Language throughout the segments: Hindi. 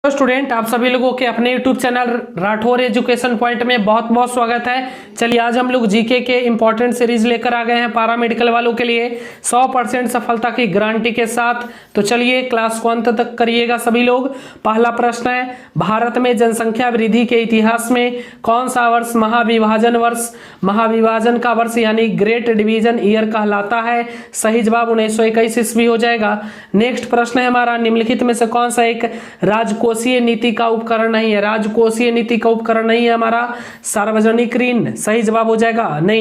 तो स्टूडेंट आप सभी लोगों के अपने YouTube channel Rathore education point में बहुत बहुत स्वागत है। चलिए आज हम लोग जीके के इंपॉर्टेंट सीरीज लेकर आ गए हैं पैरा मेडिकल वालों के लिए 100% सफलता की गारंटी के साथ। तो चलिए क्लास को अंत तक करिएगा सभी लोग। पहला प्रश्न है, भारत में जनसंख्या वृद्धि के इतिहास में कौन सा वर्ष महाविभाजन का वर्ष यानी ग्रेट डिवीजन ईयर कहलाता है? सही जवाब 1921 ईस्वी हो जाएगा। नेक्स्ट प्रश्न है हमारा, निम्नलिखित में से कौन सा एक राजकोषीय नीति का उपकरण नहीं है? राजकोषीय नीति का उपकरण नहीं है हमारा सार्वजनिक ऋण। सही जवाब हो जाएगा। नहीं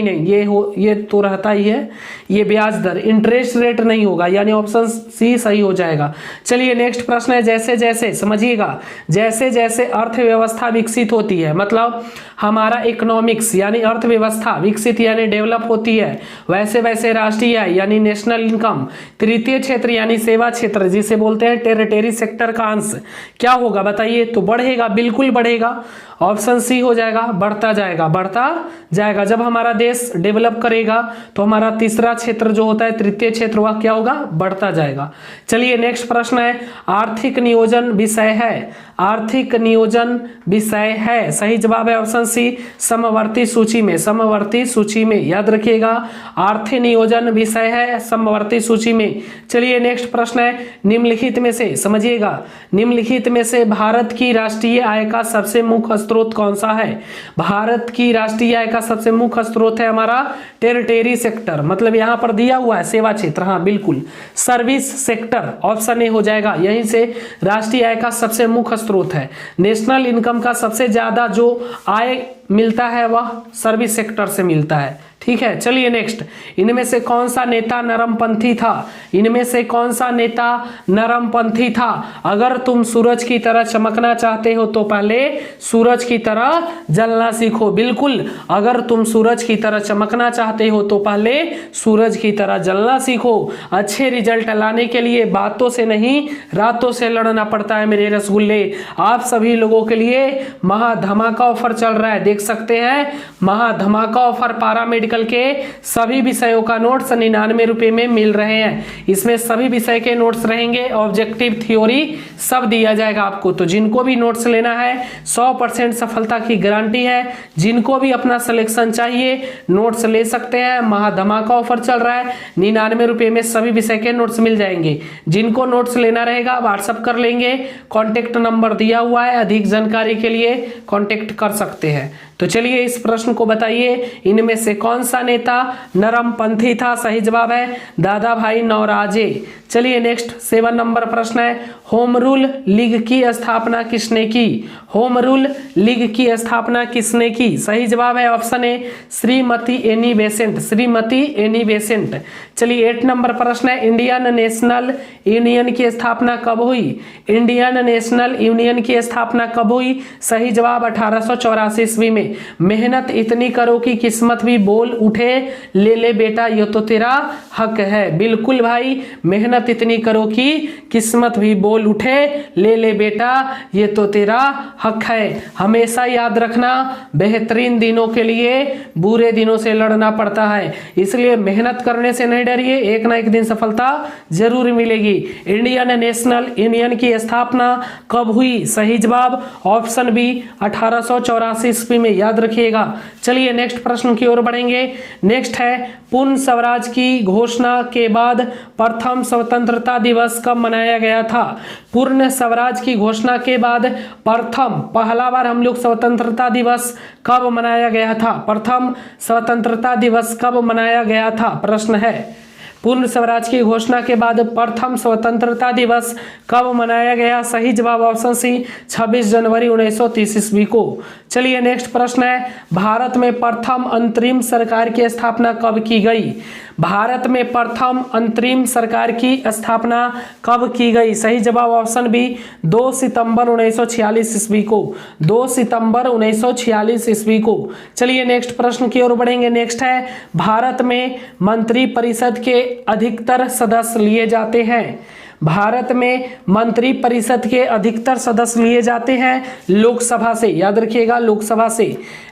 ये तो रहता ही है, ये ब्याज दर इंटरेस्ट रेट नहीं होगा, यानी ऑप्शन सी सही हो जाएगा। चलिए नेक्स्ट प्रश्न है, जैसे जैसे समझिएगा, जैसे जैसे अर्थव्यवस्था विकसित होती है, मतलब हमारा इकोनॉमिक्स यानी अर्थव्यवस्था विकसित यानी डेवलप होती है, वैसे वैसे राष्ट्रीय आय यानी नेशनल इनकम, तृतीय क्षेत्र यानी सेवा क्षेत्र जिसे बोलते हैं टेरिटरी सेक्टर का अंश क्या होगा बताइए? तो बढ़ेगा, बिल्कुल बढ़ेगा। ऑप्शन सी हो जाएगा, बढ़ता जाएगा। जब हमारा देश डेवलप करेगा तो हमारा तीसरा क्षेत्र जो होता है तृतीय क्षेत्र वह क्या होगा? बढ़ता जाएगा। चलिए नेक्स्ट प्रश्न है, आर्थिक नियोजन विषय है, आर्थिक नियोजन विषय है। सही जवाब है ऑप्शन सी समवर्ती सूची में याद रखिएगा, आर्थिक नियोजन विषय है समवर्ती सूची में। चलिए नेक्स्ट प्रश्न है, निम्नलिखित में से समझिएगा, निम्नलिखित में से भारत की राष्ट्रीय आय का सबसे मुख्य स्रोत कौन सा है? भारत की राष्ट्रीय आय का सबसे मुख्य स्रोत है हमारा टेरिटरी सेक्टर, मतलब यहां पर दिया हुआ है सेवा क्षेत्र, हाँ बिल्कुल सर्विस सेक्टर ऑप्शन ए हो जाएगा। यहीं से राष्ट्रीय आय का सबसे मुख्य स्रोत है। नेशनल इनकम का सबसे ज्यादा जो आय मिलता है वह सर्विस सेक्टर से मिलता है। ठीक है, चलिए नेक्स्ट, इनमें से कौन सा नेता नरमपंथी था? इनमें से कौन सा नेता नरमपंथी था? अगर तुम सूरज की तरह चमकना चाहते हो तो पहले सूरज की तरह जलना सीखो। बिल्कुल, अगर तुम सूरज की तरह चमकना चाहते हो तो पहले सूरज की तरह जलना सीखो। अच्छे रिजल्ट लाने के लिए बातों से नहीं रातों से लड़ना पड़ता है मेरे रसगुल्ले। आप सभी लोगों के लिए महाधमाका ऑफर चल रहा है, देख सकते हैं महाधमाका ऑफर। पैरा मेडिकल के सभी विषयों का नोट्स 99 रुपए में मिल रहे हैं। इसमें सभी विषय के नोट्स रहेंगे, ऑब्जेक्टिव थ्योरी सब दिया जाएगा आपको। तो जिनको भी नोट्स लेना है 100% सफलता की गारंटी है। जिनको भी अपना सिलेक्शन चाहिए नोट्स ले सकते हैं। महाधमाका ऑफर चल रहा है, 99 रुपए में सभी विषय के नोट्स मिल जाएंगे। जिनको नोट्स लेना रहेगा व्हाट्सएप कर लेंगे, कॉन्टेक्ट नंबर दिया हुआ है, अधिक जानकारी के लिए कॉन्टेक्ट कर सकते हैं। तो चलिए इस प्रश्न को बताइए, इनमें से कौन सा नेता नरमपंथी था? सही जवाब है दादा भाई नौरोजी। चलिए नेक्स्ट 7 नंबर प्रश्न है, होम रूल लीग की स्थापना किसने की? होम रूल लीग की स्थापना किसने की? सही जवाब है option A Shrimati Annie Besant, Shrimati Annie Besant. चलिए 8 नंबर प्रश्न है, इंडियन नेशनल यूनियन की स्थापना कब हुई? इंडियन नेशनल यूनियन की स्थापना कब हुई? सही जवाब 1884 ईस्वी में। मेहनत इतनी करो कि किस्मत भी बोल उठे, ले ले बेटा ये तो तेरा हक है। बिल्कुल भाई, मेहनत इतनी करो कि किस्मत भी बोल उठे, ले ले बेटा ये तो तेरा हक है। हमेशा याद रखना, बेहतरीन दिनों के लिए बुरे दिनों से लड़ना पड़ता है, इसलिए मेहनत करने से नहीं डरिए, एक ना एक दिन सफलता जरूर मिलेगी। इंडियन नेशनल यूनियन की स्थापना कब हुई? सही जवाब ऑप्शन बी 1884 ईस्वी में, याद रखिएगा। चलिए नेक्स्ट प्रश्न की ओर बढ़ेंगे। नेक्स्ट है, पूर्ण स्वराज की घोषणा के बाद प्रथम स्वतंत्रता दिवस कब मनाया गया था? पूर्ण स्वराज की घोषणा के बाद पहला बार हम लोग स्वतंत्रता दिवस कब मनाया गया था? प्रथम स्वतंत्रता दिवस कब मनाया गया था प्रश्न है। पूर्ण स्वराज की घोषणा के बाद प्रथम स्वतंत्रता दिवस कब मनाया गया? सही जवाब ऑप्शन सी 26 जनवरी 1930 ईस्वी को। चलिए नेक्स्ट प्रश्न है, भारत में प्रथम अंतरिम सरकार की स्थापना कब की गई? भारत में प्रथम अंतरिम सरकार की स्थापना कब की गई? सही जवाब ऑप्शन बी 2 सितंबर 1946 ईस्वी को, 2 सितंबर 1946 ईस्वी को। चलिए नेक्स्ट प्रश्न की ओर बढ़ेंगे। नेक्स्ट है, भारत में मंत्री परिषद के अधिकतर सदस्य लिए जाते हैं। भारत में मंत्री परिषद के अधिकतर सदस्य लिए जाते हैं लोकसभा से, याद रखिएगा लोकसभा से।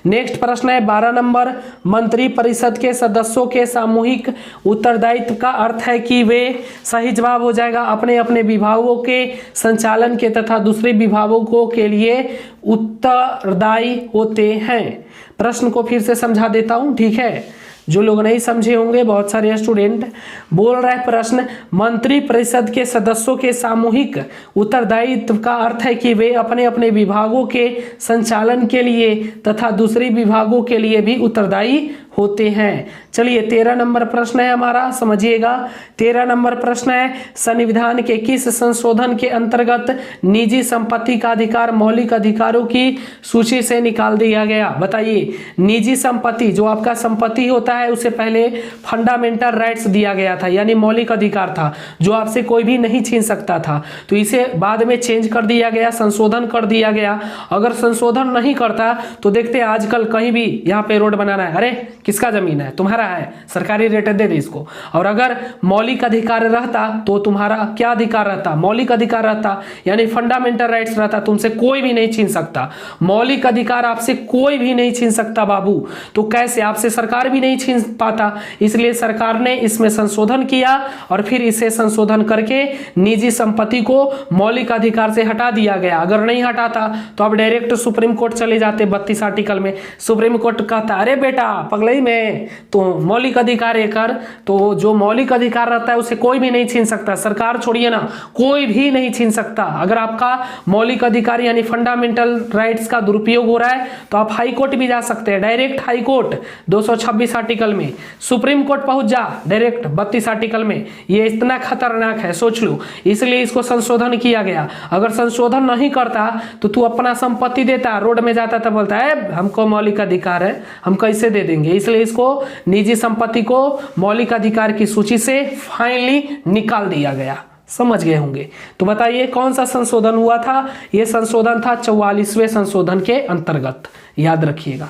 नेक्स्ट प्रश्न है 12 नंबर, मंत्री परिषद के सदस्यों के सामूहिक उत्तरदायित्व का अर्थ है कि वे, सही जवाब हो जाएगा, अपने अपने विभागों के संचालन के तथा दूसरे विभागों के लिए उत्तरदायी होते हैं। प्रश्न को फिर से समझा देता हूं, ठीक है, जो लोग नहीं समझे होंगे, बहुत सारे स्टूडेंट। बोल रहा है प्रश्न, मंत्री परिषद के सदस्यों के सामूहिक उत्तरदायित्व का अर्थ है कि वे अपने अपने विभागों के संचालन के लिए तथा दूसरे विभागों के लिए भी उत्तरदायी होते हैं। चलिए 13 नंबर प्रश्न है हमारा, समझिएगा। 13 नंबर प्रश्न है, संविधान के किस संशोधन के अंतर्गत निजी संपत्ति का अधिकार मौलिक अधिकारों की सूची से निकाल दिया गया? बताइए। निजी संपत्ति, जो आपका संपत्ति होता है, उसे पहले फंडामेंटल राइट्स दिया गया था, यानी मौलिक अधिकार था जो आपसे कोई भी नहीं छीन सकता था। तो इसे बाद में चेंज कर दिया गया, संशोधन कर दिया गया। अगर संशोधन नहीं करता तो देखते आजकल कहीं भी यहाँ पे रोड बनाना है, अरे किसका जमीन है? तुम्हारा है, सरकारी रेट दे दे इसको। और अगर मौलिक अधिकार रहता तो तुम्हारा क्या अधिकार रहता? मौलिक अधिकार रहता, यानी फंडामेंटल राइट्स रहता, तुमसे कोई भी नहीं छीन सकता। मौलिक अधिकार आपसे कोई भी नहीं छीन सकता बाबू। तो कैसे? आपसे सरकार भी नहीं छीन पाता। इसलिए सरकार ने इसमें संशोधन किया और फिर इसे संशोधन करके निजी संपत्ति को मौलिक अधिकार से हटा दिया गया। अगर नहीं हटाता तो अब डायरेक्ट सुप्रीम कोर्ट चले जाते 32 आर्टिकल में। सुप्रीम कोर्ट कहता अरे बेटा पगलई में तो मौलिक अधिकार कर, तो जो मौलिक अधिकार रहता है उसे कोई भी नहीं छीन सकता। सरकार छोड़िए ना, कोई भी नहीं छीन सकता। अगर आपका मौलिक अधिकार यानी फंडामेंटल राइट्स का दुरुपयोग हो रहा है तो आप हाई कोर्ट भी जा सकते हैं, डायरेक्ट हाई कोर्ट 226 आर्टिकल में। सुप्रीम कोर्ट पहुंच जा डायरेक्ट 32 आर्टिकल में। ये इतना खतरनाक है, सोच लो। इसलिए इसको संशोधन किया गया। अगर संशोधन नहीं करता तो तू अपना संपत्ति देता, रोड में जाता तो बोलता है हमको मौलिक अधिकार है, हम कैसे दे देंगे। इसलिए इसको निजी संपत्ति को मौलिक अधिकार की सूची से फाइनली निकाल दिया गया। समझ गए होंगे। तो बताइए कौन सा संशोधन हुआ था? यह संशोधन था 44वें संशोधन के अंतर्गत, याद रखिएगा,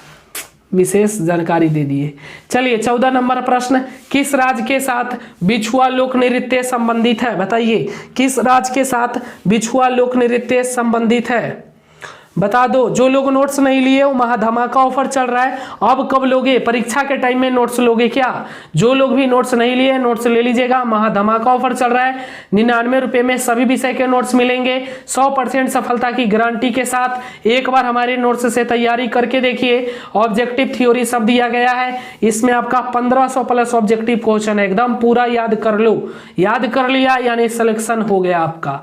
विशेष जानकारी दे दिए। चलिए 14 नंबर प्रश्न, किस राज्य के साथ बिछुआ लोक नृत्य संबंधित है? बताइए किस राज्य के साथ बिछुआ लोक नृत्य संबंधित है? बता दो। जो लोग नोट्स नहीं लिए वो महाधमाका ऑफर चल रहा है। अब कब लोगे? परीक्षा के टाइम में नोट्स लोगे क्या? जो लोग भी नोट्स नहीं लिए नोट्स ले लीजिएगा, महाधमाका ऑफर चल रहा है। 99 रुपये में सभी विषय के नोट्स मिलेंगे, 100% सफलता की गारंटी के साथ। एक बार हमारे नोट्स से तैयारी करके देखिए। ऑब्जेक्टिव थ्योरी सब दिया गया है, इसमें आपका 1500 प्लस ऑब्जेक्टिव क्वेश्चन है, एकदम पूरा याद कर लो। याद कर लिया यानी सिलेक्शन हो गया आपका।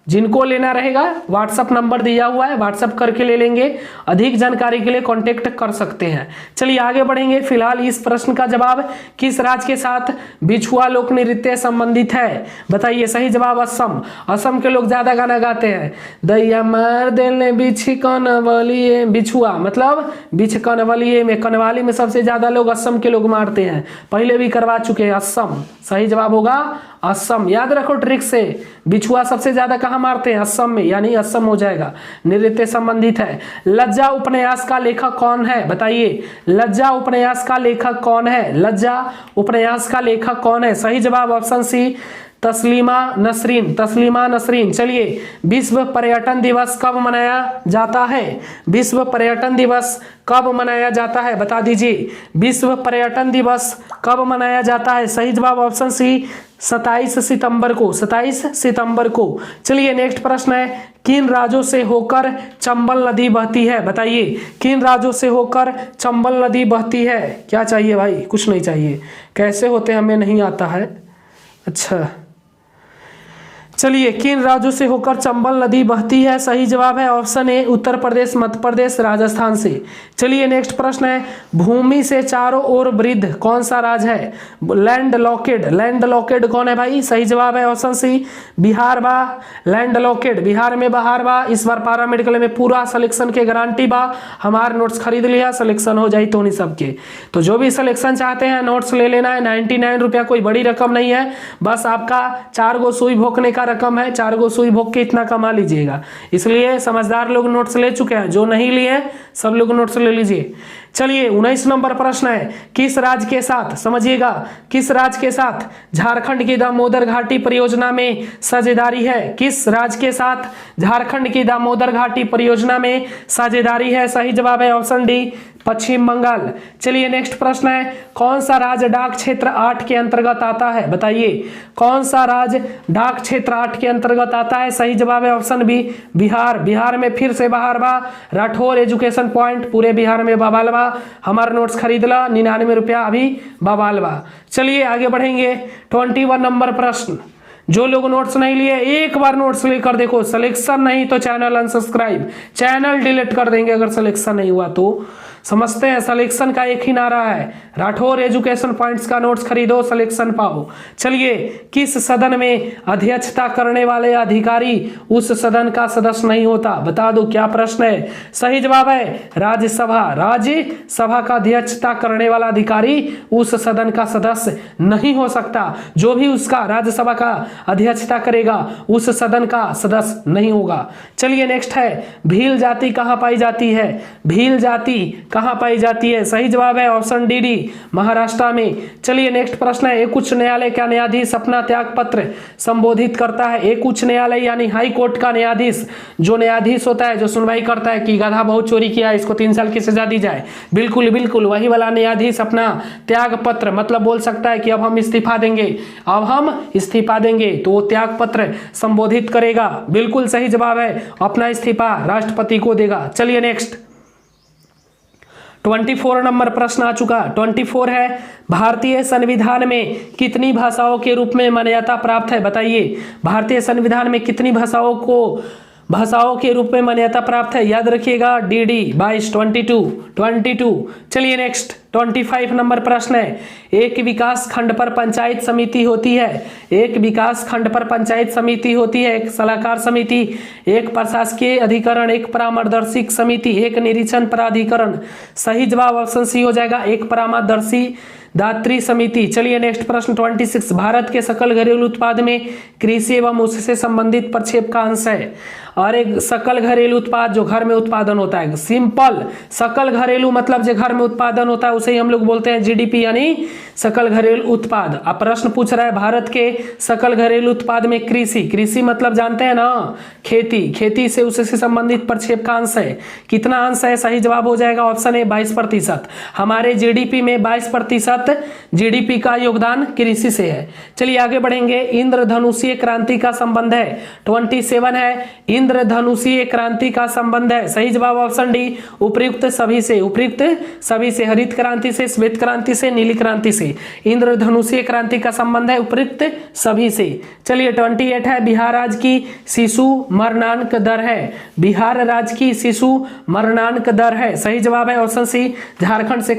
जिनको लेना रहेगा व्हाट्सअप नंबर दिया हुआ है, व्हाट्सअप करके ले लेंगे। अधिक जानकारी के लिए कांटेक्ट कर सकते हैं। चलिए आगे बढ़ेंगे। फिलहाल इस प्रश्न का जवाब किस राज्य के साथ बिछुआ लोक नृत्य संबंधित है? बताइए। सही जवाब असम। असम के लोग ज्यादा गाना गाते हैं। दैया मार देने बिछी कनवलिए, बिछुआ मतलब बिछ कनवलिए में, कनवाली में सबसे ज्यादा लोग असम के लोग मारते हैं, पहले भी करवा चुके हैं। असम सही जवाब होगा असम। याद रखो ट्रिक से, बिछुआ सबसे ज्यादा कहां मारते हैं? असम में, यानी असम हो जाएगा। नृत्य संबंधित है। लज्जा उपन्यास का लेखक कौन है? बताइए लज्जा उपन्यास का लेखक कौन है? लज्जा उपन्यास का लेखक कौन है? सही जवाब ऑप्शन सी तस्लीमा नसरीन। तस्लीमा नसरीन। चलिए विश्व पर्यटन दिवस कब मनाया जाता है? विश्व पर्यटन दिवस कब मनाया जाता है? बता दीजिए विश्व पर्यटन दिवस कब मनाया जाता है? सही जवाब ऑप्शन सी 27 सितंबर को। 27 सितंबर को। चलिए नेक्स्ट प्रश्न है, किन राज्यों से होकर चंबल नदी बहती है? बताइए किन राज्यों से होकर चंबल नदी बहती है? क्या चाहिए भाई? कुछ नहीं चाहिए। कैसे होते हमें नहीं आता है। अच्छा चलिए किन राज्यों से होकर चंबल नदी बहती है? सही जवाब है ऑप्शन ए उत्तर प्रदेश, मध्य प्रदेश, राजस्थान से। चलिए नेक्स्ट प्रश्न है, भूमि से चारों ओर वृद्ध कौन सा राज्य है? Land locked. लैंड लॉकेड कौन है भाई? सही जवाब है ऑप्शन सी बिहार बा। लैंड लॉकेड बिहार में बहार बा। इस बार पारा मेडिकल में पूरा सिलेक्शन के गारंटी बा। हमारे नोट्स खरीद लिया, सिलेक्शन हो जाए तो नहीं सबके। तो जो भी सिलेक्शन चाहते हैं नोट्स ले लेना है। 99 रुपया कोई बड़ी रकम नहीं है, बस आपका 4 गो सुई भोंकने का रकम है। 4 गो सुई भोंक के इतना कमा लीजिएगा। इसलिए समझदार लोग नोट्स ले चुके हैं, जो नहीं लिए सब लोग नोट्स ले लीजिए। चलिए 19 नंबर प्रश्न है, किस राज्य के साथ, समझिएगा, किस राज्य के साथ झारखंड की दामोदर घाटी परियोजना में साझेदारी है? किस राज्य के साथ झारखंड की दामोदर घाटी परियोजना में साझेदारी है? सही जवाब है ऑप्शन डी, पश्चिम बंगाल। चलिए नेक्स्ट प्रश्न है, कौन सा राज्य डाक क्षेत्र 8 के अंतर्गत आता है? बताइए कौन सा राज्य डाक क्षेत्र 8 के अंतर्गत आता है? सही जवाब है ऑप्शन बी, बिहार। बिहार में फिर से बाहर बा, राठौर एजुकेशन पॉइंट पूरे बिहार में बवाल बा, हमारा नोट्स खरीद ला, 99 रुपया अभी बवाल बा। चलिए आगे बढ़ेंगे, 21 नंबर प्रश्न। जो लोग नोट्स नहीं लिए एक बार नोट्स लेकर देखो, सिलेक्शन नहीं तो चैनल अनसब्सक्राइब, चैनल डिलीट कर देंगे अगर सिलेक्शन नहीं हुआ तो। समझते हैं सिलेक्शन का एक ही नारा है, राठौर एजुकेशन पॉइंट्स का नोट्स खरीदो सिलेक्शन पाओ। चलिए, किस सदन में अध्यक्षता करने वाले अधिकारी उस सदन का सदस्य नहीं होता? बता दो क्या प्रश्न है? सही जवाब है राज्यसभा। राज्यसभा का अध्यक्षता करने वाला अधिकारी उस सदन का सदस्य नहीं हो सकता। जो भी उसका राज्यसभा का अध्यक्षता करेगा उस सदन का सदस्य नहीं होगा। चलिए नेक्स्ट है, भील जाति कहाँ पाई जाती है? भील जाति कहां पाई जाती है? सही जवाब है ऑप्शन डी, महाराष्ट्र में। चलिए नेक्स्ट प्रश्न है, एक उच्च न्यायालय का न्यायाधीश अपना त्याग पत्र संबोधित करता है? एक उच्च न्यायालय यानी हाई कोर्ट का न्यायाधीश, जो न्यायाधीश होता है जो सुनवाई करता है कि गधा बहुत चोरी किया है इसको 3 साल की सजा दी जाए, बिल्कुल बिल्कुल वही वाला न्यायाधीश अपना त्याग पत्र मतलब बोल सकता है कि अब हम इस्तीफा देंगे, अब हम इस्तीफा देंगे, तो वो त्याग पत्र संबोधित करेगा। बिल्कुल सही जवाब है, अपना इस्तीफा राष्ट्रपति को देगा। चलिए नेक्स्ट 24 नंबर प्रश्न आ चुका। 24 है, भारतीय संविधान में कितनी भाषाओं के रूप में मान्यता प्राप्त है? बताइए भारतीय संविधान में कितनी भाषाओं के रूप में मान्यता प्राप्त है? याद रखिएगा डी 22। चलिए नेक्स्ट 25 नंबर प्रश्न है, एक विकास खंड पर पंचायत समिति होती है? एक विकास खंड पर पंचायत समिति होती है, एक सलाहकार समिति, एक प्रशासकीय अधिकरण, एक परामर्शक समिति, एक निरीक्षण प्राधिकरण। सही जवाब ऑप्शन सी हो जाएगा, एक परामर्शी दात्री समिति। चलिए नेक्स्ट प्रश्न 26, भारत के सकल घरेलू उत्पाद में कृषि एवं उससे संबंधित प्रक्षेप का अंश है? और एक सकल घरेलू उत्पाद जो घर में उत्पादन होता है, सिंपल सकल घरेलू मतलब जो घर में उत्पादन होता है उसे ही हम लोग बोलते हैं जीडीपी यानी सकल घरेलू उत्पाद। अब प्रश्न पूछ रहा है भारत के सकल घरेलू उत्पाद में कृषि मतलब जानते हैं ना, खेती से उससे संबंधित प्रक्षेप का अंश है। कितना अंश है? सही जवाब हो जाएगा ऑप्शन ए 22%। हमारे जीडीपी में 22% जीडीपी का योगदान कृषि से है। चलिए आगे बढ़ेंगे, इंद्रधनुषीय क्रांति का संबंध है। 27 है, इंद्रधनुषीय क्रांति का संबंध है। सही जवाब ऑप्शन डी, उपयुक्त सभी से, हरित क्रांति से, श्वेत क्रांति से, नीली क्रांति से। इंद्रधनुषीय क्रांति का संबंध है उपयुक्त सभी से। चलिए 28 है, बिहार राज्य की शिशु मरणांक दर है? बिहार राज्य की शिशु मरणांक दर है? सही जवाब है ऑप्शन सी, झारखंड से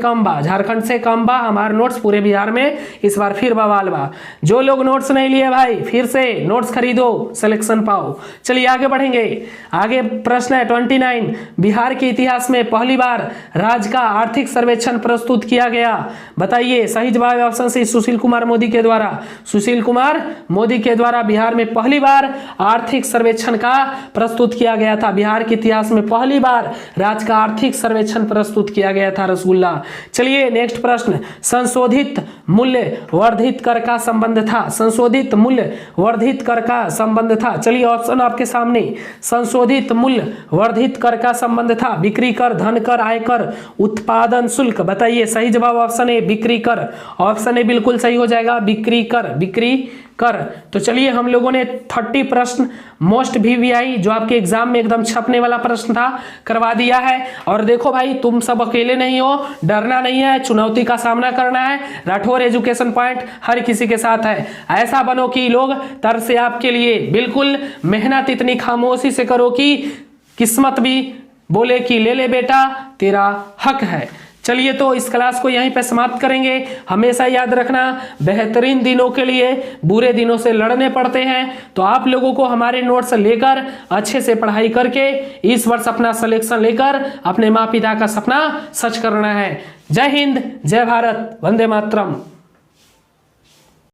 कम बा। हमारे नोट्स पूरे बिहार में इस बार फिर बवाल बा। जो लोग नोट्स नहीं लिए भाई फिर से नोट्स खरीदो सिलेक्शन पाओ। चलिए आगे बढ़ेंगे, आगे प्रश्न है 29, बिहार के इतिहास में पहली बार राज्य का आर्थिक सर्वेक्षण प्रस्तुत किया गया? बताइए सही जवाब है ऑप्शन सी, सुशील कुमार मोदी के द्वारा बिहार में पहली बार आर्थिक सर्वेक्षण का प्रस्तुत किया गया था। बिहार के इतिहास में पहली बार राज्य का आर्थिक सर्वेक्षण प्रस्तुत किया गया था, रसगुल्ला। चलिए नेक्स्ट प्रश्न, संशोधित मूल्य वर्धित कर का संबंध था? संशोधित मूल्य वर्धित कर का संबंध था? चलिए ऑप्शन आपके सामने, संशोधित मूल्य वर्धित कर का संबंध था बिक्री कर, धन कर, आयकर, उत्पादन शुल्क। बताइए सही जवाब ऑप्शन ए बिक्री कर। ऑप्शन ए बिल्कुल सही हो जाएगा, बिक्री कर। तो चलिए हम लोगों ने 30 प्रश्न मोस्ट VVI जो आपके एग्जाम में एकदम छपने वाला प्रश्न था करवा दिया है। और देखो भाई तुम सब अकेले नहीं हो, डरना नहीं है, चुनौती का सामना करना है। राठौर एजुकेशन पॉइंट हर किसी के साथ है। ऐसा बनो कि लोग तरसे आपके लिए, बिल्कुल मेहनत इतनी खामोशी से करो कि किस्मत भी बोले कि ले ले बेटा तेरा हक है। चलिए तो इस क्लास को यहीं पे समाप्त करेंगे। हमेशा याद रखना बेहतरीन दिनों के लिए बुरे दिनों से लड़ने पड़ते हैं, तो आप लोगों को हमारे नोट्स लेकर अच्छे से पढ़ाई करके इस वर्ष अपना सिलेक्शन लेकर अपने माँ पिता का सपना सच करना है। जय हिंद, जय भारत, वंदे मातरम।